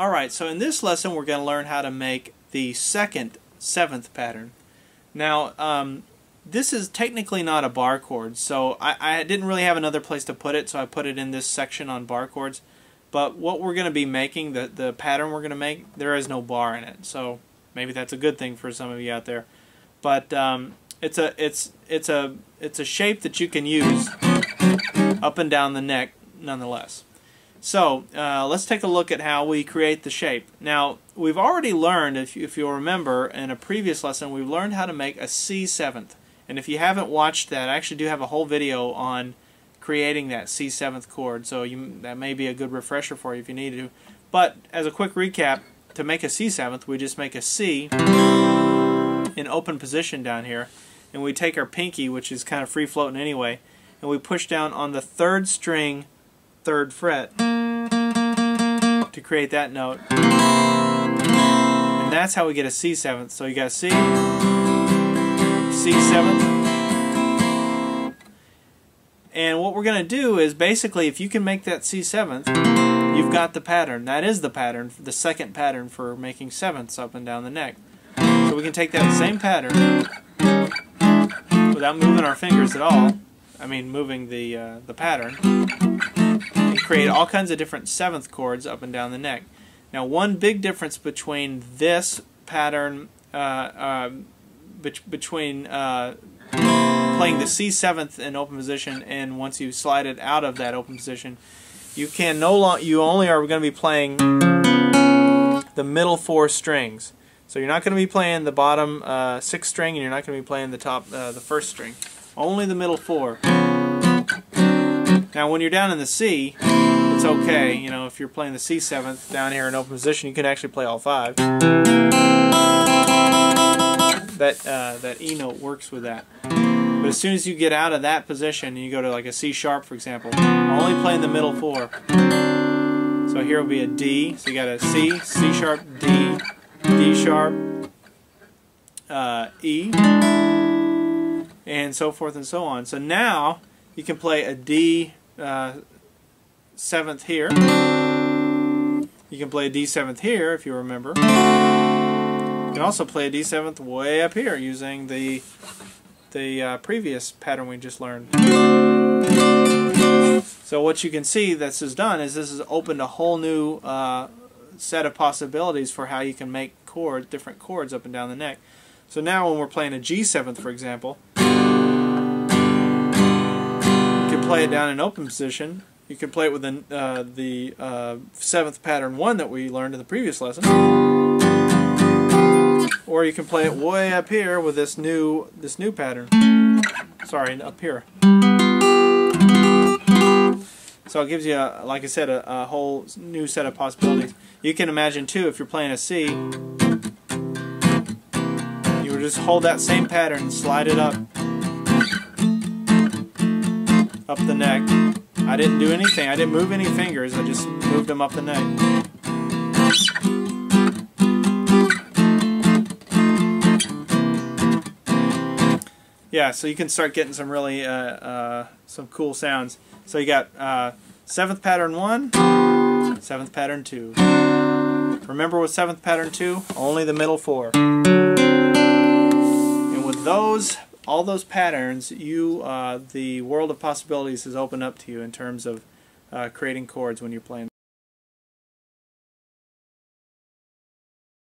Alright, so in this lesson we're going to learn how to make the second seventh pattern. Now, this is technically not a bar chord, so I didn't really have another place to put it, so I put it in this section on bar chords. But what we're going to be making, the pattern we're going to make, there is no bar in it, so maybe that's a good thing for some of you out there. But it's a shape that you can use up and down the neck nonetheless. So let's take a look at how we create the shape. Now, we've already learned, if you'll remember, in a previous lesson, we've learned how to make a C7th. And if you haven't watched that, I actually do have a whole video on creating that C7th chord, so that may be a good refresher for you if you need to. But as a quick recap, to make a C7th, we just make a C in open position down here, and we take our pinky, which is kind of free floating anyway, and we push down on the third string, third fret, to create that note. And that's how we get a C7th. So you got C, C7th. And what we're going to do is basically, if you can make that C7th, you've got the pattern. That is the pattern, the second pattern for making sevenths up and down the neck. So we can take that same pattern without moving our fingers at all. I mean, moving the pattern, and create all kinds of different seventh chords up and down the neck. Now, one big difference between this pattern, between playing the C7th in open position and once you slide it out of that open position, you only are going to be playing the middle four strings. So you're not going to be playing the bottom sixth string, and you're not going to be playing the top, the first string. Only the middle four. Now, when you're down in the C, it's okay. You know, if you're playing the C7th down here in open position, you can actually play all five. That E note works with that. But as soon as you get out of that position and you go to like a C sharp, for example, only playing the middle four. So here will be a D. So you got a C, C sharp, D, D sharp, E, and so forth and so on. So now you can play a D seventh here. You can play a D seventh here, if you remember. You can also play a D seventh way up here using the previous pattern we just learned. So what you can see this has done is this has opened a whole new set of possibilities for how you can make different chords up and down the neck. So now when we're playing a G7th, for example, you can play it down in open position. You can play it with the 7th pattern 1 that we learned in the previous lesson. Or you can play it way up here with this new pattern. Sorry, up here. So it gives you, like I said, a whole new set of possibilities. You can imagine too, if you're playing a C, you would just hold that same pattern and slide it up the neck. I didn't do anything. I didn't move any fingers. I just moved them up the neck. Yeah, so you can start getting some really some cool sounds. So you got 7th pattern 1, 7th pattern 2. Remember with 7th pattern 2, only the middle 4. And with all those patterns, the world of possibilities is opened up to you in terms of creating chords when you're playing.